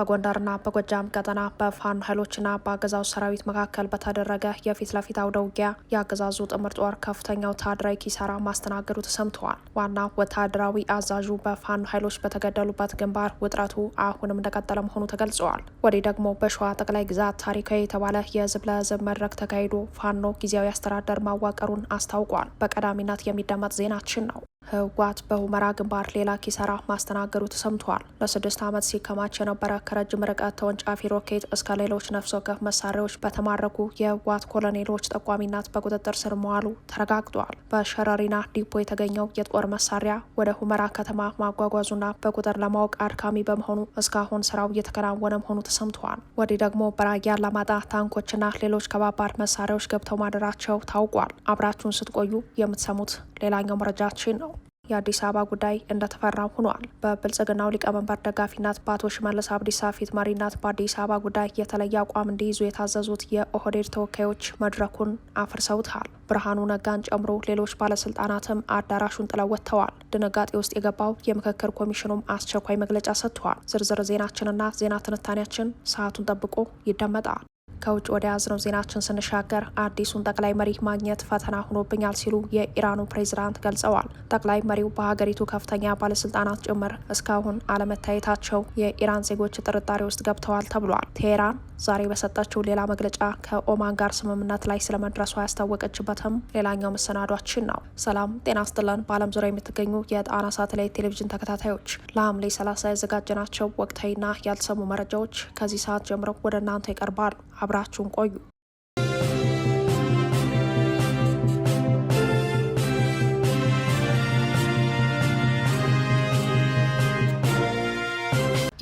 በጎንደርና በጎጃም ቀጠና በፋኖ ኃይሎችና በአገዛዙ ሰራዊት መካከል በተደረገ የፊት ለፊት አውደ ውጊያ የአገዛዙ ጥምር ጦር ከፍተኛ ወታደራዊ ኪሳራ ማስተናገዱ ተሰምተዋል። ዋና ወታደራዊ አዛዡ በፋኖ ኃይሎች በተገደሉበት ግንባር ውጥረቱ አሁንም እንደቀጠለ መሆኑ ተገልጸዋል። ወዲህ ደግሞ በሸዋ ጠቅላይ ግዛት ታሪካዊ የተባለ የህዝብ ለህዝብ መድረክ ተካሂዶ ፋኖ ጊዜያዊ አስተዳደር ማዋቀሩን አስታውቋል። በቀዳሚነት የሚደመጥ ዜናችን ነው። ህወሓት በሁመራ ግንባር ሌላ ኪሳራ ማስተናገዱ ተሰምቷል። ለ6 ዓመት ሲከማች የነበረ ከረጅም ርቀት ተወንጫፊ ሮኬት እስከ ሌሎች ነፍስ ወከፍ መሳሪያዎች በተማረኩ የህወሓት ኮሎኔሎች ጠቋሚነት በቁጥጥር ስር መዋሉ ተረጋግጧል። በሸረሪና ዲፖ የተገኘው የጦር መሳሪያ ወደ ሁመራ ከተማ ማጓጓዙና በቁጥር ለማወቅ አድካሚ በመሆኑ እስካሁን ስራው እየተከናወነ መሆኑ ተሰምተዋል። ወዲህ ደግሞ በራያ አላማጣ ታንኮችና ሌሎች ከባባድ መሳሪያዎች ገብተው ማደራቸው ታውቋል። አብራችሁን ስትቆዩ የምትሰሙት ሌላኛው መረጃችን ነው። የአዲስ አበባ ጉዳይ እንደተፈራው ሆኗል። በብልጽግናው ሊቀመንበር ደጋፊነት በአቶ ሽመልስ አብዲሳ ፊት መሪነት በአዲስ አበባ ጉዳይ የተለየ አቋም እንዲይዙ የታዘዙት የኦህዴድ ተወካዮች መድረኩን አፍርሰውታል። ብርሃኑ ነጋን ጨምሮ ሌሎች ባለስልጣናትም አዳራሹን ጥለው ወጥተዋል። ድንጋጤ ውስጥ የገባው የምክክር ኮሚሽኑም አስቸኳይ መግለጫ ሰጥተዋል። ዝርዝር ዜናችንና ዜና ትንታኔያችን ሰዓቱን ጠብቆ ይደመጣል። ከውጭ ወደ ያዝነው ዜናችን ስንሻገር አዲሱን ጠቅላይ መሪ ማግኘት ፈተና ሆኖብኛል ሲሉ የኢራኑ ፕሬዝዳንት ገልጸዋል። ጠቅላይ መሪው በሀገሪቱ ከፍተኛ ባለስልጣናት ጭምር እስካሁን አለመታየታቸው የኢራን ዜጎች ጥርጣሬ ውስጥ ገብተዋል ተብሏል። ቴሄራን ዛሬ በሰጠችው ሌላ መግለጫ ከኦማን ጋር ስምምነት ላይ ስለመድረሷ ያስታወቀችበትም ሌላኛው መሰናዷችን ነው። ሰላም ጤና ይስጥልን። በዓለም ዙሪያ የምትገኙ የጣና ሳተላይት ቴሌቪዥን ተከታታዮች ለሐምሌ 30 ያዘጋጀናቸው ወቅታዊና ያልተሰሙ መረጃዎች ከዚህ ሰዓት ጀምረው ወደ እናንተ ይቀርባሉ። አብራችሁን ቆዩ።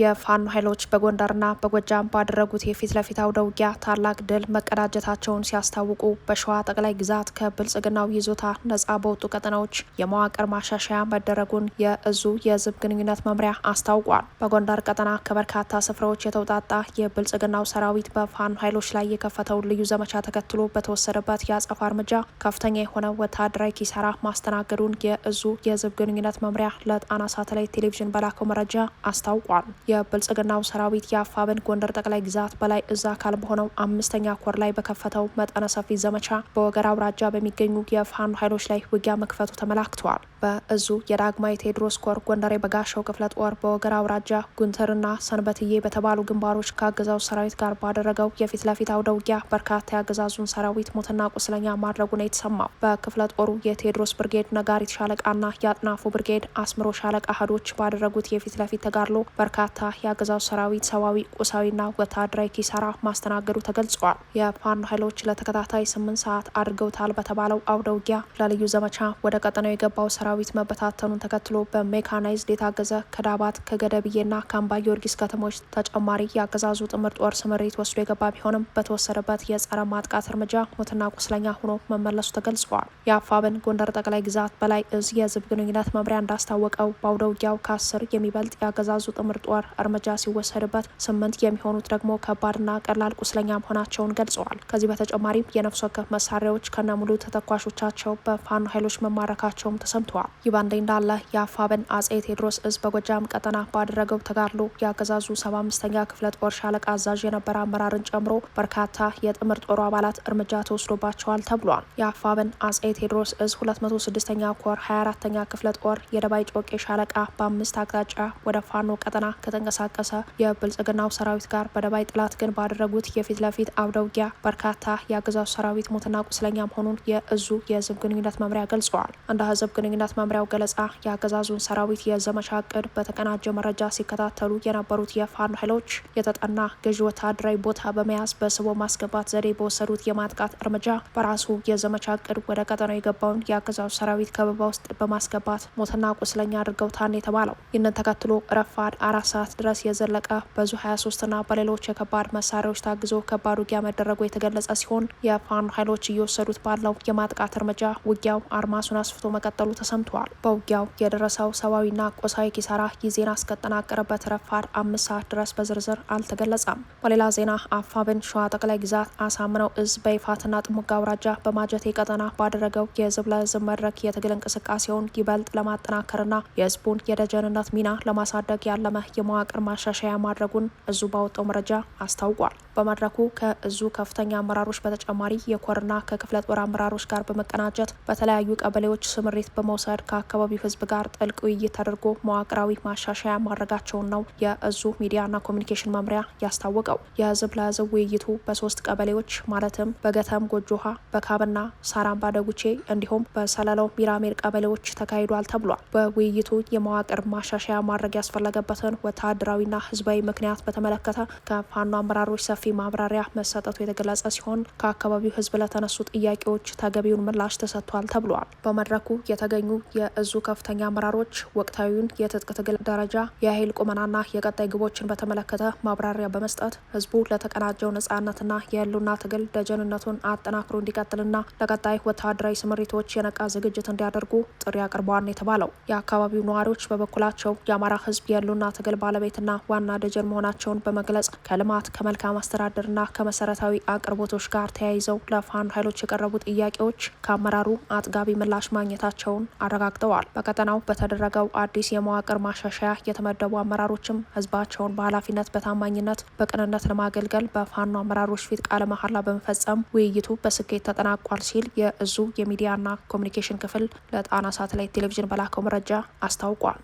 የፋኖ ኃይሎች በጎንደርና በጎጃም ባደረጉት የፊት ለፊት አውደ ውጊያ ታላቅ ድል መቀዳጀታቸውን ሲያስታውቁ በሸዋ ጠቅላይ ግዛት ከብልጽግናው ይዞታ ነጻ በወጡ ቀጠናዎች የመዋቅር ማሻሻያ መደረጉን የእዙ የህዝብ ግንኙነት መምሪያ አስታውቋል። በጎንደር ቀጠና ከበርካታ ስፍራዎች የተውጣጣ የብልጽግናው ሰራዊት በፋኖ ኃይሎች ላይ የከፈተውን ልዩ ዘመቻ ተከትሎ በተወሰደበት የአጸፋ እርምጃ ከፍተኛ የሆነ ወታደራዊ ኪሳራ ማስተናገዱን የእዙ የህዝብ ግንኙነት መምሪያ ለጣና ሳተላይት ቴሌቪዥን በላከው መረጃ አስታውቋል። የብልጽግናው ሰራዊት የአፋብን ጎንደር ጠቅላይ ግዛት በላይ እዝ አካል በሆነው 5ኛ ኮር ላይ በከፈተው መጠነ ሰፊ ዘመቻ በወገራ አውራጃ በሚገኙ የፋኖ ኃይሎች ላይ ውጊያ መክፈቱ ተመላክተዋል። በእዙ የዳግማዊ ቴዎድሮስ ኮር ጎንደር የበጋሻው ክፍለ ጦር በወገራ አውራጃ ጉንተርና ሰንበትዬ በተባሉ ግንባሮች ከአገዛዙ ሰራዊት ጋር ባደረገው የፊት ለፊት አውደ ውጊያ በርካታ የአገዛዙን ሰራዊት ሞትና ቁስለኛ ማድረጉ ነው የተሰማው። በክፍለ ጦሩ የቴዎድሮስ ብርጌድ ነጋሪት ሻለቃና የአጥናፉ ብርጌድ አስምሮ ሻለቃ አህዶች ባደረጉት የፊት ለፊት ተጋድሎ በርካታ የአገዛዙ ሰራዊት ሰዋዊ ቁሳዊና ወታደራዊ ኪሳራ ማስተናገዱ ተገልጿል። የፋኖ ኃይሎች ለተከታታይ 8 ሰዓት አድርገውታል በተባለው አውደ ውጊያ ለልዩ ዘመቻ ወደ ቀጠናው የገባው ሰራዊት መበታተኑን ተከትሎ በሜካናይዝድ የታገዘ ከዳባት ከገደብዬና ከአምባ ጊዮርጊስ ከተሞች ተጨማሪ የአገዛዙ ጥምር ጦር ስምሪት ወስዶ የገባ ቢሆንም በተወሰደበት የጸረ ማጥቃት እርምጃ ሞትና ቁስለኛ ሆኖ መመለሱ ተገልጿል። የአፋብን ጎንደር ጠቅላይ ግዛት በላይ እዝ የህዝብ ግንኙነት መምሪያ እንዳስታወቀው በአውደ ውጊያው ከ10 የሚበልጥ የአገዛዙ ጥምር ጦር እርምጃ ሲወሰድበት 8 የሚሆኑት ደግሞ ከባድና ቀላል ቁስለኛ መሆናቸውን ገልጸዋል። ከዚህ በተጨማሪም የነፍስ ወከፍ መሳሪያዎች ከነሙሉ ተተኳሾቻቸው በፋኖ ኃይሎች መማረካቸውም ተሰምተዋል። ይህ በእንዲህ እንዳለ የአፋብን አጼ ቴዎድሮስ እዝ በጎጃም ቀጠና ባደረገው ተጋድሎ የአገዛዙ 75ኛ ክፍለ ጦር ሻለቃ አዛዥ የነበረ አመራርን ጨምሮ በርካታ የጥምር ጦሩ አባላት እርምጃ ተወስዶባቸዋል ተብሏል። የአፋብን አጼ ቴዎድሮስ እዝ 206ኛ ኮር 24ኛ ክፍለ ጦር የደባይ ጮቄ ሻለቃ በ5 አቅጣጫ ወደ ፋኖ ቀጠና ከተንቀሳቀሰ የብልጽግናው ሰራዊት ጋር በደባይ ጥላት ግን ባደረጉት የፊት ለፊት አውደ ውጊያ በርካታ የአገዛዙ ሰራዊት ሞትና ቁስለኛ መሆኑን የእዙ የህዝብ ግንኙነት መምሪያ ገልጸዋል። እንደ ህዝብ ግንኙነት መምሪያው ገለጻ የአገዛዙን ሰራዊት የዘመቻ እቅድ በተቀናጀ መረጃ ሲከታተሉ የነበሩት የፋኖ ኃይሎች የተጠና ገዢ ወታደራዊ ቦታ በመያዝ በስቦ ማስገባት ዘዴ በወሰዱት የማጥቃት እርምጃ በራሱ የዘመቻ እቅድ ወደ ቀጠናው የገባውን የአገዛዙ ሰራዊት ከበባ ውስጥ በማስገባት ሞትና ቁስለኛ አድርገውታል የተባለው። ይህንን ተከትሎ ረፋድ 4 ሰዓት ድረስ የዘለቀ በዙ 23ና በሌሎች የከባድ መሳሪያዎች ታግዞ ከባድ ውጊያ መደረጉ የተገለጸ ሲሆን የፋኖ ኃይሎች እየወሰዱት ባለው የማጥቃት እርምጃ ውጊያው አርማሱን አስፍቶ መቀጠሉ ተሰምተዋል። በውጊያው የደረሰው ሰብአዊና ቁሳዊ ኪሳራ ይህ ዜና እስከተጠናቀረበት ረፋድ 5 ሰዓት ድረስ በዝርዝር አልተገለጸም። በሌላ ዜና አፋብን ሸዋ ጠቅላይ ግዛት አሳምነው እዝ በይፋትና ጥሙጋ አውራጃ በማጀቴ ቀጠና ባደረገው የህዝብ ለህዝብ መድረክ የትግል እንቅስቃሴውን ይበልጥ ለማጠናከርና የህዝቡን የደጀንነት ሚና ለማሳደግ ያለመ የመዋቅር ማሻሻያ ማድረጉን እዙ ባወጣው መረጃ አስታውቋል። በመድረኩ ከእዙ ከፍተኛ አመራሮች በተጨማሪ የኮርና ከክፍለ ጦር አመራሮች ጋር በመቀናጀት በተለያዩ ቀበሌዎች ስምሪት በመውሰድ ከአካባቢው ህዝብ ጋር ጥልቅ ውይይት ተደርጎ መዋቅራዊ ማሻሻያ ማድረጋቸውን ነው የእዙ ሚዲያና ኮሚኒኬሽን መምሪያ ያስታወቀው። የህዝብ ለህዝብ ውይይቱ በ3 ቀበሌዎች ማለትም በገተም ጎጆሃ፣ በካብና ሳራምባ ደጉቼ እንዲሁም በሰለለው ሚራሜር ቀበሌዎች ተካሂዷል ተብሏል። በውይይቱ የመዋቅር ማሻሻያ ማድረግ ያስፈለገበትን ወታደራዊና ህዝባዊ ምክንያት በተመለከተ ከፋኖ አመራሮች ሰፊ ማብራሪያ መሰጠቱ የተገለጸ ሲሆን ከአካባቢው ህዝብ ለተነሱ ጥያቄዎች ተገቢውን ምላሽ ተሰጥቷል ተብሏል። በመድረኩ የተገኙ የእዙ ከፍተኛ አመራሮች ወቅታዊውን የትጥቅ ትግል ደረጃ፣ የኃይል ቁመናና የቀጣይ ግቦችን በተመለከተ ማብራሪያ በመስጠት ህዝቡ ለተቀናጀው ነጻነትና የህልውና ትግል ደጀንነቱን አጠናክሮ እንዲቀጥልና ለቀጣይ ወታደራዊ ስምሪቶች የነቃ ዝግጅት እንዲያደርጉ ጥሪ አቅርበዋል የተባለው። የአካባቢው ነዋሪዎች በበኩላቸው የአማራ ህዝብ የህልውና ትግል ባለቤትና ዋና ደጀን መሆናቸውን በመግለጽ ከልማት ከመልካም አስተዳደርና ከመሰረታዊ አቅርቦቶች ጋር ተያይዘው ለፋኖ ኃይሎች የቀረቡ ጥያቄዎች ከአመራሩ አጥጋቢ ምላሽ ማግኘታቸውን አረጋግጠዋል። በቀጠናው በተደረገው አዲስ የመዋቅር ማሻሻያ የተመደቡ አመራሮችም ህዝባቸውን በኃላፊነት በታማኝነት በቅንነት ለማገልገል በፋኖ አመራሮች ፊት ቃለ መሐላ በመፈጸም ውይይቱ በስኬት ተጠናቋል ሲል የእዙ የሚዲያና ኮሚኒኬሽን ክፍል ለጣና ሳተላይት ቴሌቪዥን በላከው መረጃ አስታውቋል።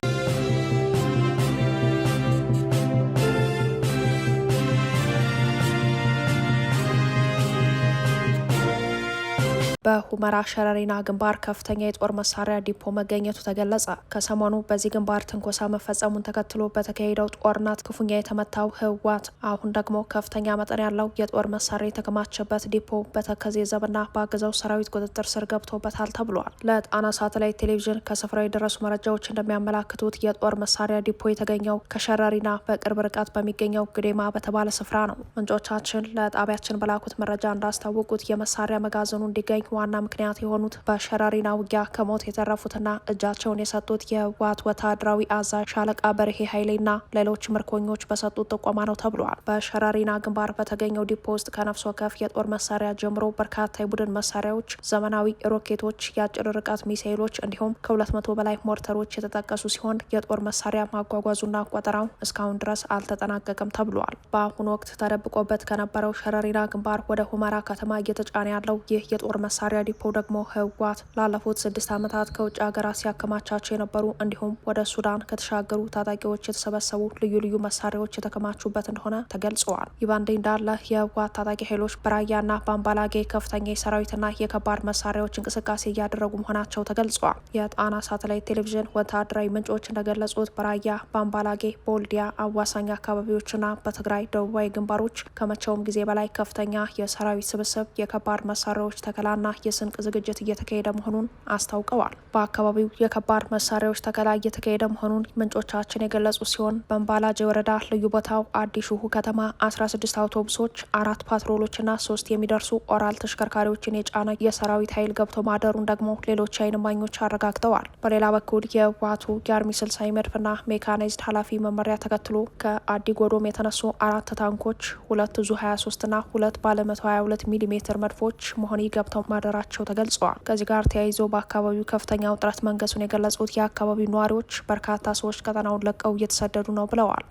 በሁመራ ሸረሪና ግንባር ከፍተኛ የጦር መሳሪያ ዲፖ መገኘቱ ተገለጸ። ከሰሞኑ በዚህ ግንባር ትንኮሳ መፈጸሙን ተከትሎ በተካሄደው ጦርነት ክፉኛ የተመታው ህወሓት አሁን ደግሞ ከፍተኛ መጠን ያለው የጦር መሳሪያ የተከማቸበት ዲፖ በተከዜ ዘብና በአገዛው ሰራዊት ቁጥጥር ስር ገብቶበታል ተብሏል። ለጣና ሳተላይት ቴሌቪዥን ከስፍራው የደረሱ መረጃዎች እንደሚያመላክቱት የጦር መሳሪያ ዲፖ የተገኘው ከሸረሪና በቅርብ ርቀት በሚገኘው ግዴማ በተባለ ስፍራ ነው። ምንጮቻችን ለጣቢያችን በላኩት መረጃ እንዳስታወቁት የመሳሪያ መጋዘኑ እንዲገኝ ዋና ምክንያት የሆኑት በሸረሪና ውጊያ ከሞት የተረፉትና እጃቸውን የሰጡት የህወሓት ወታደራዊ አዛዥ ሻለቃ በርሄ ኃይሌና ሌሎች ምርኮኞች በሰጡት ጥቆማ ነው ተብሏል። በሸረሪና ግንባር በተገኘው ዲፖ ውስጥ ከነፍስ ወከፍ የጦር መሳሪያ ጀምሮ በርካታ የቡድን መሳሪያዎች፣ ዘመናዊ ሮኬቶች፣ የአጭር ርቀት ሚሳይሎች እንዲሁም ከ200 በላይ ሞርተሮች የተጠቀሱ ሲሆን የጦር መሳሪያ ማጓጓዙና ቆጠራው እስካሁን ድረስ አልተጠናቀቀም ተብሏል። በአሁኑ ወቅት ተደብቆበት ከነበረው ሸረሪና ግንባር ወደ ሁመራ ከተማ እየተጫነ ያለው ይህ የጦር መሳሪያ ዲፖ ደግሞ ህወሓት ላለፉት 6 ዓመታት ከውጭ ሀገራት ሲያከማቻቸው የነበሩ እንዲሁም ወደ ሱዳን ከተሻገሩ ታጣቂዎች የተሰበሰቡ ልዩ ልዩ መሳሪያዎች የተከማቹበት እንደሆነ ተገልጸዋል። ይህ በእንዲህ እንዳለ የህወሓት ታጣቂ ኃይሎች በራያና በአምባላጌ ከፍተኛ የሰራዊትና የከባድ መሳሪያዎች እንቅስቃሴ እያደረጉ መሆናቸው ተገልጸዋል። የጣና ሳተላይት ቴሌቪዥን ወታደራዊ ምንጮች እንደገለጹት በራያ፣ በአምባላጌ፣ በወልዲያ አዋሳኝ አካባቢዎችና በትግራይ ደቡባዊ ግንባሮች ከመቼውም ጊዜ በላይ ከፍተኛ የሰራዊት ስብስብ፣ የከባድ መሳሪያዎች ተከላና የስንቅ ዝግጅት እየተካሄደ መሆኑን አስታውቀዋል። በአካባቢው የከባድ መሳሪያዎች ተከላ እየተካሄደ መሆኑን ምንጮቻችን የገለጹ ሲሆን በአምባላጄ ወረዳ ልዩ ቦታው አዲስ ሹሁ ከተማ 16 አውቶቡሶች፣ 4 ፓትሮሎችና 3 የሚደርሱ ኦራል ተሽከርካሪዎችን የጫነ የሰራዊት ኃይል ገብቶ ማደሩን ደግሞ ሌሎች አይን እማኞች አረጋግጠዋል። በሌላ በኩል የህወሓቱ የአርሚ 60 መድፍና ሜካናይዝድ ኃላፊ መመሪያ ተከትሎ ከአዲ ጎዶም የተነሱ 4 ታንኮች፣ 2 ዙ 23 ና 2 ባለ 122 ሚሜ መድፎች መሆኒ ገብተው ማደራቸው ተገልጸዋል። ከዚህ ጋር ተያይዞ በአካባቢው ከፍተኛ ውጥረት መንገሱን የገለጹት የአካባቢው ነዋሪዎች በርካታ ሰዎች ቀጠናውን ለቀው እየተሰደዱ ነው ብለዋል።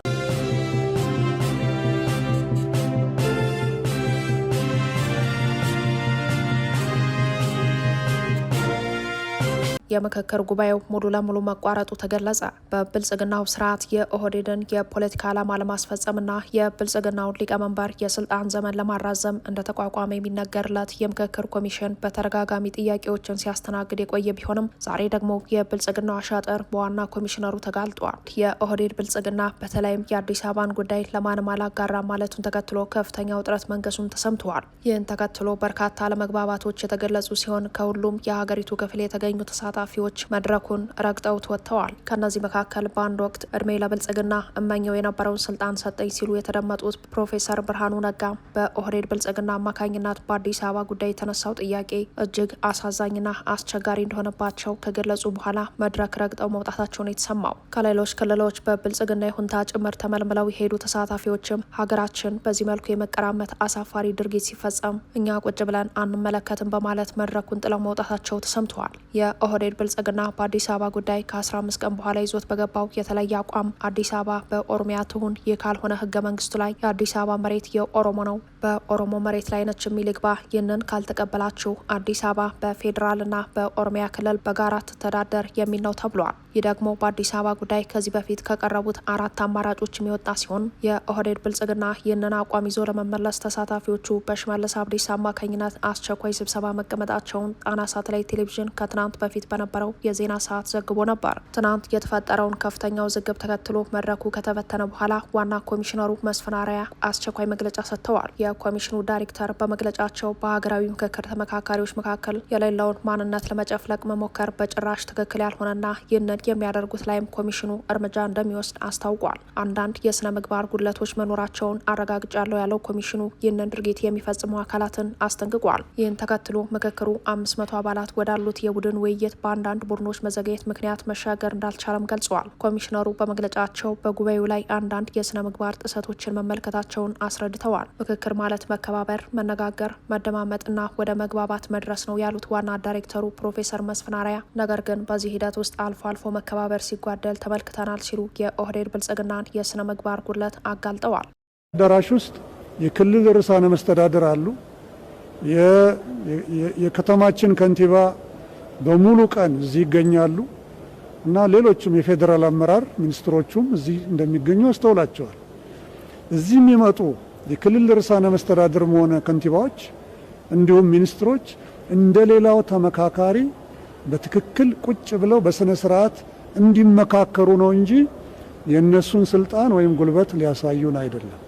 የምክክር ጉባኤው ሙሉ ለሙሉ መቋረጡ ተገለጸ። በብልጽግናው ስርዓት የኦህዴድን የፖለቲካ ዓላማ ለማስፈጸምና የብልጽግናውን ሊቀመንበር የስልጣን ዘመን ለማራዘም እንደተቋቋመ የሚነገርለት የምክክር ኮሚሽን በተደጋጋሚ ጥያቄዎችን ሲያስተናግድ የቆየ ቢሆንም ዛሬ ደግሞ የብልጽግናው አሻጥር በዋና ኮሚሽነሩ ተጋልጧል። የኦህዴድ ብልጽግና በተለይም የአዲስ አበባን ጉዳይ ለማንም አላጋራ ማለቱን ተከትሎ ከፍተኛ ውጥረት መንገሱም ተሰምተዋል። ይህን ተከትሎ በርካታ አለመግባባቶች የተገለጹ ሲሆን ከሁሉም የሀገሪቱ ክፍል የተገኙ ተሳታፊዎች መድረኩን ረግጠውት ወጥተዋል። ከነዚህ መካከል በአንድ ወቅት እድሜ ለብልጽግና እመኘው የነበረውን ስልጣን ሰጠኝ ሲሉ የተደመጡት ፕሮፌሰር ብርሃኑ ነጋ በኦህዴድ ብልጽግና አማካኝነት በአዲስ አበባ ጉዳይ የተነሳው ጥያቄ እጅግ አሳዛኝና አስቸጋሪ እንደሆነባቸው ከገለጹ በኋላ መድረክ ረግጠው መውጣታቸውን የተሰማው ከሌሎች ክልሎች በብልጽግና ይሁንታ ጭምር ተመልምለው የሄዱ ተሳታፊዎችም ሀገራችን በዚህ መልኩ የመቀራመት አሳፋሪ ድርጊት ሲፈጸም እኛ ቁጭ ብለን አንመለከትም በማለት መድረኩን ጥለው መውጣታቸው ተሰምተዋል። የኦህዴድ የኦህዴድ ብልጽግና በአዲስ አበባ ጉዳይ ከ15 ቀን በኋላ ይዞት በገባው የተለየ አቋም አዲስ አበባ በኦሮሚያ ትሁን፣ ይህ ካልሆነ ህገ መንግስቱ ላይ የአዲስ አበባ መሬት የኦሮሞ ነው፣ በኦሮሞ መሬት ላይ ነች የሚል ይግባ። ይህንን ካልተቀበላችሁ አዲስ አበባ በፌዴራልና በኦሮሚያ ክልል በጋራ ትተዳደር የሚል ነው ተብሏል። ይህ ደግሞ በአዲስ አበባ ጉዳይ ከዚህ በፊት ከቀረቡት 4 አማራጮች የሚወጣ ሲሆን የኦህዴድ ብልጽግና ይህንን አቋም ይዞ ለመመለስ ተሳታፊዎቹ በሽመልስ አብዲሳ አማካኝነት አስቸኳይ ስብሰባ መቀመጣቸውን ጣና ሳተላይት ቴሌቪዥን ከትናንት በፊት በነበረው የዜና ሰዓት ዘግቦ ነበር። ትናንት የተፈጠረውን ከፍተኛ ውዝግብ ተከትሎ መድረኩ ከተበተነ በኋላ ዋና ኮሚሽነሩ መስፍን አርአያ አስቸኳይ መግለጫ ሰጥተዋል። የኮሚሽኑ ዳይሬክተር በመግለጫቸው በሀገራዊ ምክክር ተመካካሪዎች መካከል የሌለውን ማንነት ለመጨፍለቅ መሞከር በጭራሽ ትክክል ያልሆነና ይህንን የሚያደርጉት ላይም ኮሚሽኑ እርምጃ እንደሚወስድ አስታውቋል። አንዳንድ የስነ ምግባር ጉድለቶች መኖራቸውን አረጋግጫለሁ ያለው ኮሚሽኑ ይህንን ድርጊት የሚፈጽሙ አካላትን አስጠንቅቋል። ይህን ተከትሎ ምክክሩ 500 አባላት ወዳሉት የቡድን ውይይት በአንዳንድ ቡድኖች መዘግየት ምክንያት መሻገር እንዳልቻለም ገልጸዋል። ኮሚሽነሩ በመግለጫቸው በጉባኤው ላይ አንዳንድ የስነ ምግባር ጥሰቶችን መመልከታቸውን አስረድተዋል። ምክክር ማለት መከባበር፣ መነጋገር፣ መደማመጥና ወደ መግባባት መድረስ ነው ያሉት ዋና ዳይሬክተሩ ፕሮፌሰር መስፍን አርአያ ነገር ግን በዚህ ሂደት ውስጥ አልፎ አልፎ መከባበር ሲጓደል ተመልክተናል ሲሉ የኦህዴድ ብልጽግናን የስነ ምግባር ጉድለት አጋልጠዋል። አዳራሽ ውስጥ የክልል ርዕሳነ መስተዳድር አሉ። የከተማችን ከንቲባ በሙሉ ቀን እዚህ ይገኛሉ እና ሌሎችም የፌዴራል አመራር ሚኒስትሮቹም እዚህ እንደሚገኙ አስተውላቸዋል። እዚህ የሚመጡ የክልል ርዕሳነ መስተዳድርም ሆነ ከንቲባዎች እንዲሁም ሚኒስትሮች እንደሌላው ተመካካሪ በትክክል ቁጭ ብለው በስነ ስርዓት እንዲመካከሩ ነው እንጂ የእነሱን ስልጣን ወይም ጉልበት ሊያሳዩን አይደለም።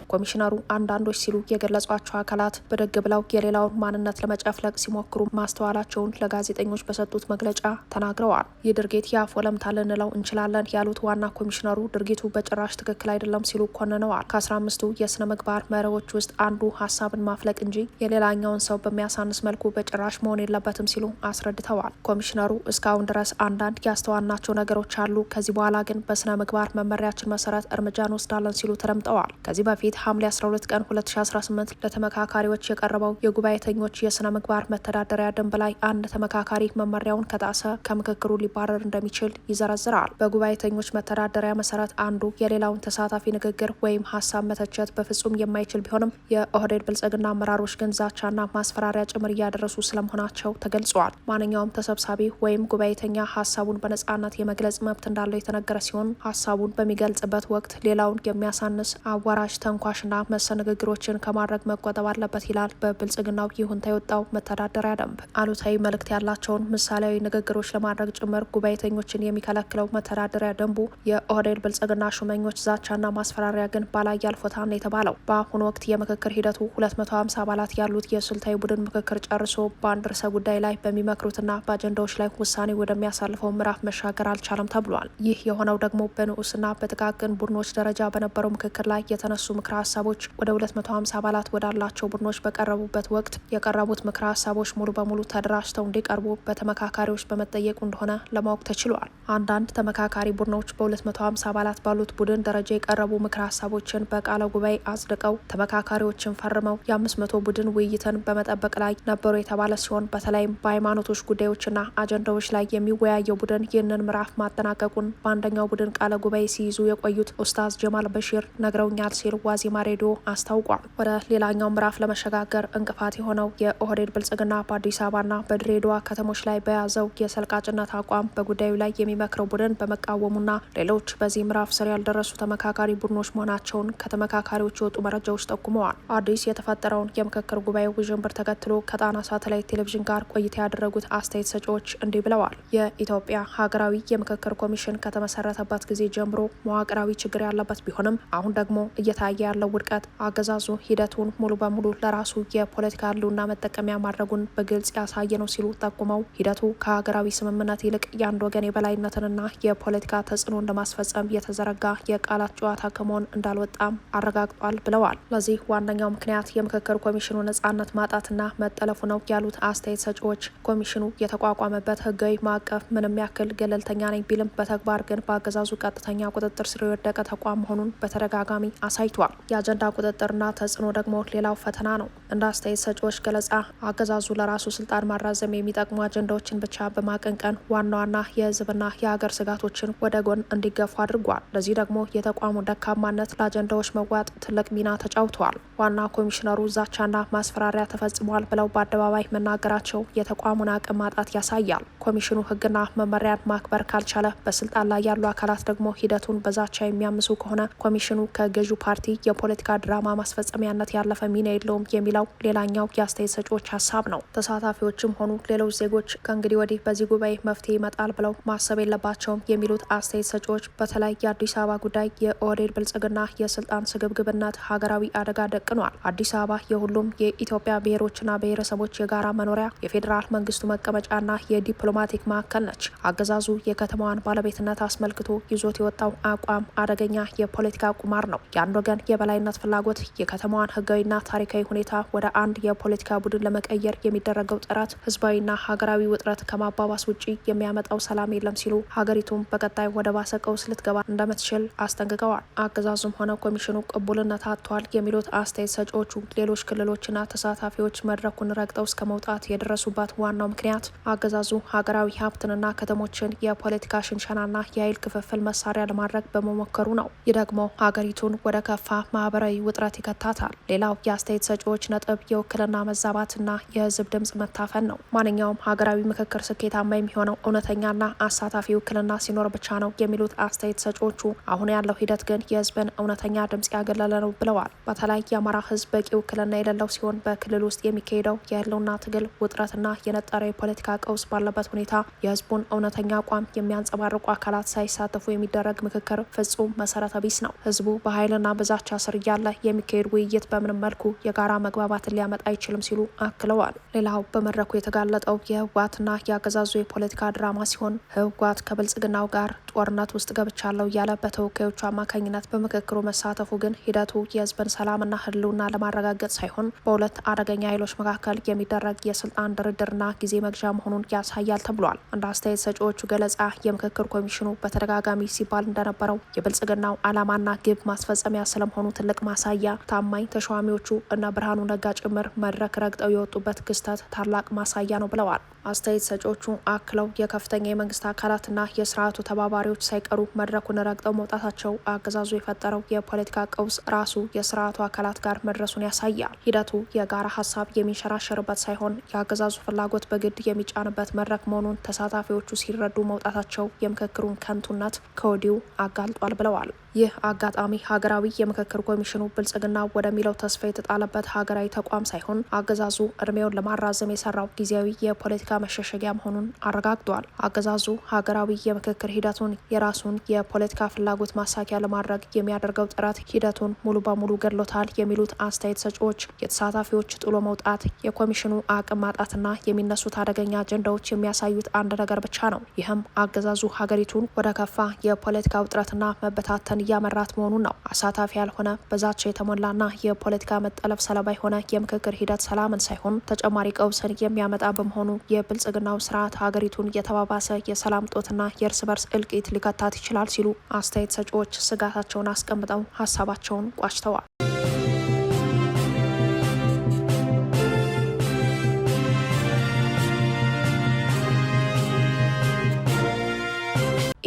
ኮሚሽነሩ አንዳንዶች ሲሉ የገለጿቸው አካላት ብድግ ብለው የሌላውን ማንነት ለመጨፍለቅ ሲሞክሩ ማስተዋላቸውን ለጋዜጠኞች በሰጡት መግለጫ ተናግረዋል። ይህ ድርጊት የአፍ ወለምታ ልንለው እንችላለን ያሉት ዋና ኮሚሽነሩ ድርጊቱ በጭራሽ ትክክል አይደለም ሲሉ ኮንነዋል። ከ15ቱ የስነ ምግባር መርሆች ውስጥ አንዱ ሀሳብን ማፍለቅ እንጂ የሌላኛውን ሰው በሚያሳንስ መልኩ በጭራሽ መሆን የለበትም ሲሉ አስረድተዋል። ኮሚሽነሩ እስካሁን ድረስ አንዳንድ ያስተዋልናቸው ነገሮች አሉ፣ ከዚህ በኋላ ግን በስነ ምግባር መመሪያችን መሰረት እርምጃ እንወስዳለን ሲሉ ተደምጠዋል። ከዚህ በፊት ሐምሌ 12 ቀን 2018 ለተመካካሪዎች የቀረበው የጉባኤተኞች የስነ ምግባር መተዳደሪያ ደንብ ላይ አንድ ተመካካሪ መመሪያውን ከጣሰ ከምክክሩ ሊባረር እንደሚችል ይዘረዝራል። በጉባኤተኞች መተዳደሪያ መሰረት አንዱ የሌላውን ተሳታፊ ንግግር ወይም ሀሳብ መተቸት በፍጹም የማይችል ቢሆንም የኦህዴድ ብልጽግና አመራሮች ግን ዛቻና ማስፈራሪያ ጭምር እያደረሱ ስለመሆናቸው ተገልጿል። ማንኛውም ተሰብሳቢ ወይም ጉባኤተኛ ሀሳቡን በነጻነት የመግለጽ መብት እንዳለው የተነገረ ሲሆን ሀሳቡን በሚገልጽበት ወቅት ሌላውን የሚያሳንስ አዋራጅ ኳሽና መሰል ንግግሮችን ከማድረግ መቆጠብ አለበት ይላል በብልጽግናው ይሁንታ የወጣው መተዳደሪያ ደንብ። አሉታዊ መልእክት ያላቸውን ምሳሌያዊ ንግግሮች ለማድረግ ጭምር ጉባኤተኞችን የሚከለክለው መተዳደሪያ ደንቡ የኦህዴድ ብልጽግና ሹመኞች ዛቻና ማስፈራሪያ ግን ባላይ ያልፎታል የተባለው። በአሁኑ ወቅት የምክክር ሂደቱ 250 አባላት ያሉት የስልታዊ ቡድን ምክክር ጨርሶ በአንድ ርዕሰ ጉዳይ ላይ በሚመክሩትና በአጀንዳዎች ላይ ውሳኔ ወደሚያሳልፈው ምዕራፍ መሻገር አልቻለም ተብሏል። ይህ የሆነው ደግሞ በንዑስና በጥቃቅን ቡድኖች ደረጃ በነበረው ምክክር ላይ የተነሱ ምክረ ሀሳቦች ወደ 250 አባላት ወዳላቸው ቡድኖች በቀረቡበት ወቅት የቀረቡት ምክረ ሀሳቦች ሙሉ በሙሉ ተደራጅተው እንዲቀርቡ በተመካካሪዎች በመጠየቁ እንደሆነ ለማወቅ ተችሏል። አንዳንድ ተመካካሪ ቡድኖች በ250 አባላት ባሉት ቡድን ደረጃ የቀረቡ ምክረ ሀሳቦችን በቃለ ጉባኤ አጽድቀው ተመካካሪዎችን ፈርመው የ500 ቡድን ውይይትን በመጠበቅ ላይ ነበሩ የተባለ ሲሆን በተለይም በሃይማኖቶች ጉዳዮችና አጀንዳዎች ላይ የሚወያየው ቡድን ይህንን ምዕራፍ ማጠናቀቁን በአንደኛው ቡድን ቃለ ጉባኤ ሲይዙ የቆዩት ኡስታዝ ጀማል በሺር ነግረውኛል ሲል ዋዜማ ሬዲዮ አስታውቋል። ወደ ሌላኛው ምዕራፍ ለመሸጋገር እንቅፋት የሆነው የኦህዴድ ብልጽግና በአዲስ አበባና በድሬዳዋ ከተሞች ላይ በያዘው የሰልቃጭነት አቋም በጉዳዩ ላይ የሚመክረው ቡድን በመቃወሙና ሌሎች በዚህ ምዕራፍ ስር ያልደረሱ ተመካካሪ ቡድኖች መሆናቸውን ከተመካካሪዎች የወጡ መረጃዎች ጠቁመዋል። አዲስ የተፈጠረውን የምክክር ጉባኤ ውዥንብር ተከትሎ ከጣና ሳተላይት ቴሌቪዥን ጋር ቆይታ ያደረጉት አስተያየት ሰጪዎች እንዲህ ብለዋል። የኢትዮጵያ ሀገራዊ የምክክር ኮሚሽን ከተመሰረተበት ጊዜ ጀምሮ መዋቅራዊ ችግር ያለበት ቢሆንም አሁን ደግሞ እየታየ ያለው ውድቀት አገዛዙ ሂደቱን ሙሉ በሙሉ ለራሱ የፖለቲካ ህልውና መጠቀሚያ ማድረጉን በግልጽ ያሳየ ነው ሲሉ ጠቁመው ሂደቱ ከሀገራዊ ስምምነት ይልቅ የአንድ ወገን የበላይነትንና የፖለቲካ ተጽዕኖን ለማስፈጸም የተዘረጋ የቃላት ጨዋታ ከመሆን እንዳልወጣም አረጋግጧል ብለዋል። ለዚህ ዋነኛው ምክንያት የምክክር ኮሚሽኑ ነጻነት ማጣትና መጠለፉ ነው ያሉት አስተያየት ሰጪዎች ኮሚሽኑ የተቋቋመበት ህጋዊ ማዕቀፍ ምንም ያክል ገለልተኛ ነኝ ቢልም በተግባር ግን በአገዛዙ ቀጥተኛ ቁጥጥር ስር የወደቀ ተቋም መሆኑን በተደጋጋሚ አሳይቷል። የአጀንዳ ቁጥጥርና ተጽዕኖ ደግሞ ሌላው ፈተና ነው። እንደ አስተያየት ሰጪዎች ገለጻ አገዛዙ ለራሱ ስልጣን ማራዘም የሚጠቅሙ አጀንዳዎችን ብቻ በማቀንቀን ዋና ዋና የህዝብና የሀገር ስጋቶችን ወደ ጎን እንዲገፉ አድርጓል። ለዚህ ደግሞ የተቋሙ ደካማነት ለአጀንዳዎች መዋጥ ትልቅ ሚና ተጫውተዋል። ዋና ኮሚሽነሩ ዛቻና ማስፈራሪያ ተፈጽሟል ብለው በአደባባይ መናገራቸው የተቋሙን አቅም ማጣት ያሳያል። ኮሚሽኑ ህግና መመሪያን ማክበር ካልቻለ፣ በስልጣን ላይ ያሉ አካላት ደግሞ ሂደቱን በዛቻ የሚያምሱ ከሆነ ኮሚሽኑ ከገዢው ፓርቲ የፖለቲካ ድራማ ማስፈጸሚያነት ያለፈ ሚና የለውም የሚለው ሌላኛው የአስተያየት ሰጪዎች ሀሳብ ነው። ተሳታፊዎችም ሆኑ ሌሎች ዜጎች ከእንግዲህ ወዲህ በዚህ ጉባኤ መፍትሄ ይመጣል ብለው ማሰብ የለባቸውም የሚሉት አስተያየት ሰጪዎች በተለይ የአዲስ አበባ ጉዳይ የኦህዴድ ብልጽግና የስልጣን ስግብግብነት ሀገራዊ አደጋ ደቅኗል። አዲስ አበባ የሁሉም የኢትዮጵያ ብሔሮችና ብሔረሰቦች የጋራ መኖሪያ፣ የፌዴራል መንግስቱ መቀመጫና የዲፕሎማቲክ ማዕከል ነች። አገዛዙ የከተማዋን ባለቤትነት አስመልክቶ ይዞት የወጣው አቋም አደገኛ የፖለቲካ ቁማር ነው። የአንድ ወገን የበላይነት ፍላጎት የከተማዋን ህጋዊና ታሪካዊ ሁኔታ ወደ አንድ የፖለቲካ ቡድን ለመቀየር የሚደረገው ጥረት ህዝባዊና ሀገራዊ ውጥረት ከማባባስ ውጪ የሚያመጣው ሰላም የለም ሲሉ ሀገሪቱም በቀጣይ ወደ ባሰ ቀውስ ልትገባ እንደምትችል አስጠንቅቀዋል። አገዛዙም ሆነ ኮሚሽኑ ቅቡልነት አጥቷል የሚሉት አስተያየት ሰጪዎቹ ሌሎች ክልሎችና ተሳታፊዎች መድረኩን ረግጠው እስከ መውጣት የደረሱበት ዋናው ምክንያት አገዛዙ ሀገራዊ ሀብትንና ከተሞችን የፖለቲካ ሽንሸናና የኃይል ክፍፍል መሳሪያ ለማድረግ በመሞከሩ ነው። ይህ ደግሞ ሀገሪቱን ወደ ከፋ ማህበራዊ ውጥረት ይከታታል። ሌላው የአስተያየት ሰጪዎች ነጥብ የውክልና መዛባትና የህዝብ ድምጽ መታፈን ነው። ማንኛውም ሀገራዊ ምክክር ስኬታማ የሚሆነው እውነተኛና አሳታፊ ውክልና ሲኖር ብቻ ነው የሚሉት አስተያየት ሰጪዎቹ አሁን ያለው ሂደት ግን የህዝብን እውነተኛ ድምጽ ያገለለ ነው ብለዋል። በተለይ የአማራ ህዝብ በቂ ውክልና የሌለው ሲሆን በክልል ውስጥ የሚካሄደው የህልውና ትግል ውጥረትና የነጠረ የፖለቲካ ቀውስ ባለበት ሁኔታ የህዝቡን እውነተኛ አቋም የሚያንጸባርቁ አካላት ሳይሳተፉ የሚደረግ ምክክር ፍጹም መሰረተ ቢስ ነው። ህዝቡ በኃይልና በዛቻ ስር እያለ የሚካሄድ ውይይት በምንም መልኩ የጋራ መግባባትን ሊያመጣ አይችልም ሲሉ አክለዋል። ሌላው በመድረኩ የተጋለጠው የህወሓትና የአገዛዙ የፖለቲካ ድራማ ሲሆን ህወሓት ከብልጽግናው ጋር ጦርነት ውስጥ ገብቻለሁ እያለ በተወካዮቹ አማካኝነት በምክክሩ መሳተፉ ግን ሂደቱ የህዝብን ሰላምና ህልውና ለማረጋገጥ ሳይሆን በሁለት አደገኛ ኃይሎች መካከል የሚደረግ የስልጣን ድርድርና ጊዜ መግዣ መሆኑን ያሳያል ተብሏል። እንደ አስተያየት ሰጪዎቹ ገለጻ የምክክር ኮሚሽኑ በተደጋጋሚ ሲባል እንደነበረው የብልጽግናው ዓላማና ግብ ማስፈጸሚያ ስለመሆኑ ትልቅ ማሳያ ታማኝ ተሿሚዎቹ እነ ብርሃኑ ነጋ ጭምር መድረክ ረግጠው የወጡበት ክስተት ታላቅ ማሳያ ነው ብለዋል። አስተያየት ሰጪዎቹ አክለው የከፍተኛ የመንግስት አካላትና የስርዓቱ ተባባሪዎች ሳይቀሩ መድረኩን ረግጠው መውጣታቸው አገዛዙ የፈጠረው የፖለቲካ ቀውስ ራሱ የስርዓቱ አካላት ጋር መድረሱን ያሳያል። ሂደቱ የጋራ ሀሳብ የሚንሸራሸርበት ሳይሆን የአገዛዙ ፍላጎት በግድ የሚጫንበት መድረክ መሆኑን ተሳታፊዎቹ ሲረዱ መውጣታቸው የምክክሩን ከንቱነት ከወዲሁ አጋልጧል ብለዋል። ይህ አጋጣሚ ሀገራዊ የምክክር ኮሚሽኑ ብልጽግና ወደሚለው ተስፋ የተጣለበት ሀገራዊ ተቋም ሳይሆን አገዛዙ እድሜውን ለማራዘም የሰራው ጊዜያዊ የፖለቲካ መሸሸጊያ መሆኑን አረጋግጧል። አገዛዙ ሀገራዊ የምክክር ሂደቱን የራሱን የፖለቲካ ፍላጎት ማሳኪያ ለማድረግ የሚያደርገው ጥረት ሂደቱን ሙሉ በሙሉ ገድሎታል የሚሉት አስተያየት ሰጪዎች የተሳታፊዎች ጥሎ መውጣት የኮሚሽኑ አቅም ማጣትና የሚነሱት አደገኛ አጀንዳዎች የሚያሳዩት አንድ ነገር ብቻ ነው። ይህም አገዛዙ ሀገሪቱን ወደ ከፋ የፖለቲካ ውጥረትና መበታተን እያመራት መሆኑን ነው። አሳታፊ ያልሆነ በዛቻ የተሞላና የፖለቲካ መጠለፍ ሰለባ የሆነ የምክክር ሂደት ሰላምን ሳይሆን ተጨማሪ ቀውስን የሚያመጣ በመሆኑ የብልጽግናው ስርዓት ሀገሪቱን የተባባሰ የሰላም ጦትና የእርስ በርስ እልቂት ሊከታት ይችላል ሲሉ አስተያየት ሰጪዎች ስጋታቸውን አስቀምጠው ሀሳባቸውን ቋጭተዋል።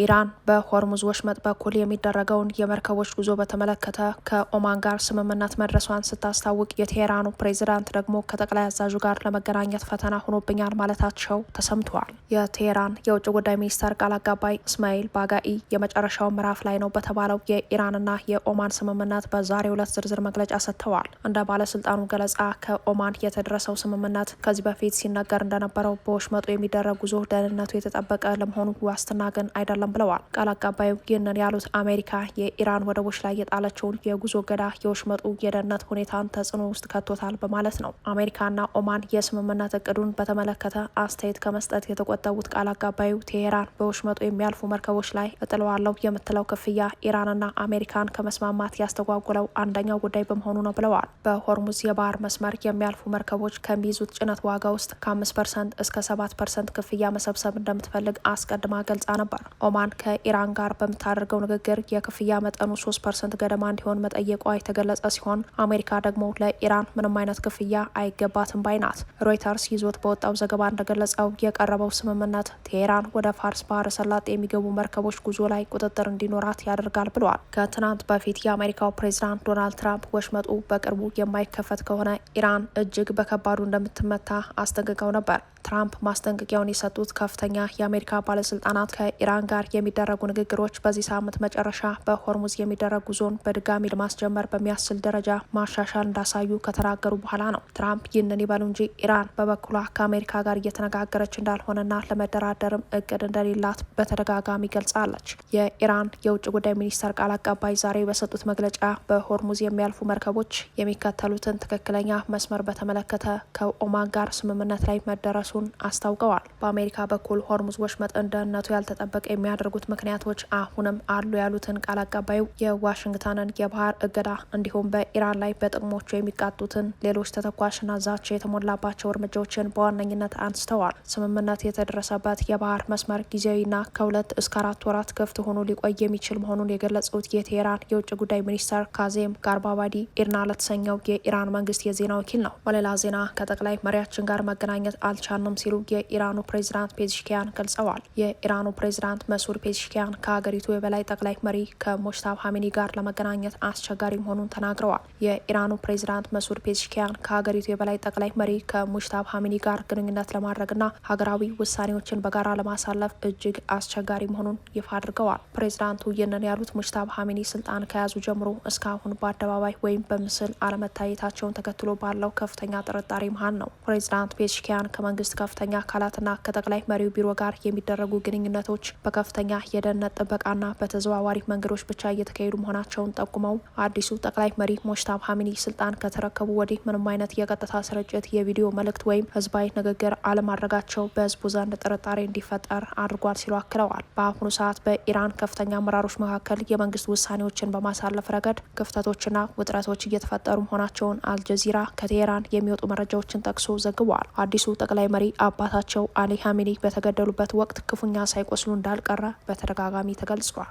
ኢራን በሆርሙዝ ወሽመጥ በኩል የሚደረገውን የመርከቦች ጉዞ በተመለከተ ከኦማን ጋር ስምምነት መድረሷን ስታስታውቅ የቴሄራኑ ፕሬዚዳንት ደግሞ ከጠቅላይ አዛዡ ጋር ለመገናኘት ፈተና ሆኖብኛል ማለታቸው ተሰምተዋል። የቴሄራን የውጭ ጉዳይ ሚኒስተር ቃል አቀባይ እስማኤል ባጋኢ የመጨረሻው ምዕራፍ ላይ ነው በተባለው የኢራንና የኦማን ስምምነት በዛሬው ዕለት ዝርዝር መግለጫ ሰጥተዋል። እንደ ባለስልጣኑ ገለጻ ከኦማን የተደረሰው ስምምነት ከዚህ በፊት ሲነገር እንደነበረው በወሽመጡ የሚደረግ ጉዞ ደህንነቱ የተጠበቀ ለመሆኑ ዋስትና ግን አይደለም ብለዋል። ቃል አቀባዩ ይህንን ያሉት አሜሪካ የኢራን ወደቦች ላይ የጣለችውን የጉዞ እገዳ የወሽመጡ የደህንነት ሁኔታን ተጽዕኖ ውስጥ ከቶታል በማለት ነው። አሜሪካና ኦማን የስምምነት እቅዱን በተመለከተ አስተያየት ከመስጠት የተቆጠቡት ቃል አቀባዩ ቴሄራን በወሽመጡ የሚያልፉ መርከቦች ላይ እጥለዋለሁ የምትለው ክፍያ ኢራንና አሜሪካን ከመስማማት ያስተጓጉለው አንደኛው ጉዳይ በመሆኑ ነው ብለዋል። በሆርሙዝ የባህር መስመር የሚያልፉ መርከቦች ከሚይዙት ጭነት ዋጋ ውስጥ ከ5% እስከ 7% ክፍያ መሰብሰብ እንደምትፈልግ አስቀድማ ገልጻ ነበር። ኦማን ኦማን ከኢራን ጋር በምታደርገው ንግግር የክፍያ መጠኑ 3% ገደማ እንዲሆን መጠየቋ የተገለጸ ሲሆን አሜሪካ ደግሞ ለኢራን ምንም አይነት ክፍያ አይገባትም ባይ ናት። ሮይተርስ ይዞት በወጣው ዘገባ እንደገለጸው የቀረበው ስምምነት ቴሄራን ወደ ፋርስ ባህረ ሰላጤ የሚገቡ መርከቦች ጉዞ ላይ ቁጥጥር እንዲኖራት ያደርጋል ብለዋል። ከትናንት በፊት የአሜሪካው ፕሬዚዳንት ዶናልድ ትራምፕ ወሽመጡ በቅርቡ የማይከፈት ከሆነ ኢራን እጅግ በከባዱ እንደምትመታ አስጠንቅቀው ነበር። ትራምፕ ማስጠንቀቂያውን የሰጡት ከፍተኛ የአሜሪካ ባለስልጣናት ከኢራን ጋር የሚደረጉ ንግግሮች በዚህ ሳምንት መጨረሻ በሆርሙዝ የሚደረግ ጉዞን በድጋሚ ለማስጀመር በሚያስችል ደረጃ ማሻሻል እንዳሳዩ ከተናገሩ በኋላ ነው። ትራምፕ ይህንን ይበሉ እንጂ ኢራን በበኩሏ ከአሜሪካ ጋር እየተነጋገረች እንዳልሆነና ለመደራደርም እቅድ እንደሌላት በተደጋጋሚ ገልጻለች። የኢራን የውጭ ጉዳይ ሚኒስተር ቃል አቀባይ ዛሬ በሰጡት መግለጫ በሆርሙዝ የሚያልፉ መርከቦች የሚከተሉትን ትክክለኛ መስመር በተመለከተ ከኦማን ጋር ስምምነት ላይ መደረሱ አስታውቀዋል። በአሜሪካ በኩል ሆርሙዝ ወሽመጥን ደህንነቱ ያልተጠበቀ የሚያደርጉት ምክንያቶች አሁንም አሉ ያሉትን ቃል አቀባዩ የዋሽንግተንን የባህር እገዳ እንዲሁም በኢራን ላይ በጥቅሞቹ የሚቃጡትን ሌሎች ተተኳሽና ዛቻ የተሞላባቸው እርምጃዎችን በዋነኝነት አንስተዋል። ስምምነት የተደረሰበት የባህር መስመር ጊዜያዊና ከ2 እስከ 4 ወራት ክፍት ሆኖ ሊቆይ የሚችል መሆኑን የገለጹት የቴሄራን የውጭ ጉዳይ ሚኒስተር ካዜም ጋርባባዲ ኢርና ለተሰኘው የኢራን መንግስት የዜና ወኪል ነው። በሌላ ዜና ከጠቅላይ መሪያችን ጋር መገናኘት አልቻልንም ሲሉ የኢራኑ ፕሬዚዳንት ፔዚሽኪያን ገልጸዋል። የኢራኑ ፕሬዚዳንት መሱድ ፔዚሽኪያን ከሀገሪቱ የበላይ ጠቅላይ መሪ ከሞጅታባ ሀሚኒ ጋር ለመገናኘት አስቸጋሪ መሆኑን ተናግረዋል። የኢራኑ ፕሬዚዳንት መሱድ ፔዚሽኪያን ከሀገሪቱ የበላይ ጠቅላይ መሪ ከሞጅታባ ሀሚኒ ጋር ግንኙነት ለማድረግና ሀገራዊ ውሳኔዎችን በጋራ ለማሳለፍ እጅግ አስቸጋሪ መሆኑን ይፋ አድርገዋል። ፕሬዚዳንቱ ይህንን ያሉት ሙጅታባ ሀሚኒ ስልጣን ከያዙ ጀምሮ እስካሁን በአደባባይ ወይም በምስል አለመታየታቸውን ተከትሎ ባለው ከፍተኛ ጥርጣሬ መሀል ነው። ፕሬዚዳንት ፔዚሽኪያን ከመንግስት ከፍተኛ አካላትና ከጠቅላይ መሪው ቢሮ ጋር የሚደረጉ ግንኙነቶች በከፍተኛ የደህንነት ጥበቃና በተዘዋዋሪ መንገዶች ብቻ እየተካሄዱ መሆናቸውን ጠቁመው አዲሱ ጠቅላይ መሪ ሙጅታባ ሀሚኒ ስልጣን ከተረከቡ ወዲህ ምንም አይነት የቀጥታ ስርጭት የቪዲዮ መልእክት ወይም ህዝባዊ ንግግር አለማድረጋቸው በህዝቡ ዘንድ ጥርጣሬ እንዲፈጠር አድርጓል ሲሉ አክለዋል። በአሁኑ ሰዓት በኢራን ከፍተኛ አመራሮች መካከል የመንግስት ውሳኔዎችን በማሳለፍ ረገድ ክፍተቶችና ውጥረቶች እየተፈጠሩ መሆናቸውን አልጀዚራ ከቴሄራን የሚወጡ መረጃዎችን ጠቅሶ ዘግቧል። አዲሱ ጠቅላይ መሪ አባታቸው አሊ ሀሚኒ በተገደሉበት ወቅት ክፉኛ ሳይቆስሉ እንዳልቀረ በተደጋጋሚ ተገልጿል።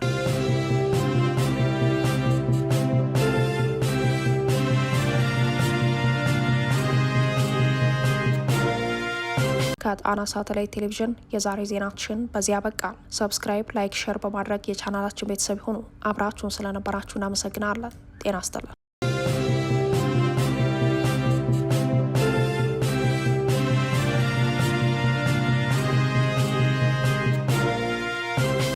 ከጣና ሳተላይት ቴሌቪዥን የዛሬ ዜናችን በዚያ በቃ። ሰብስክራይብ፣ ላይክ፣ ሼር በማድረግ የቻናላችን ቤተሰብ ሆኑ። አብራችሁን ስለነበራችሁ እናመሰግናለን። ጤና ይስጥልን።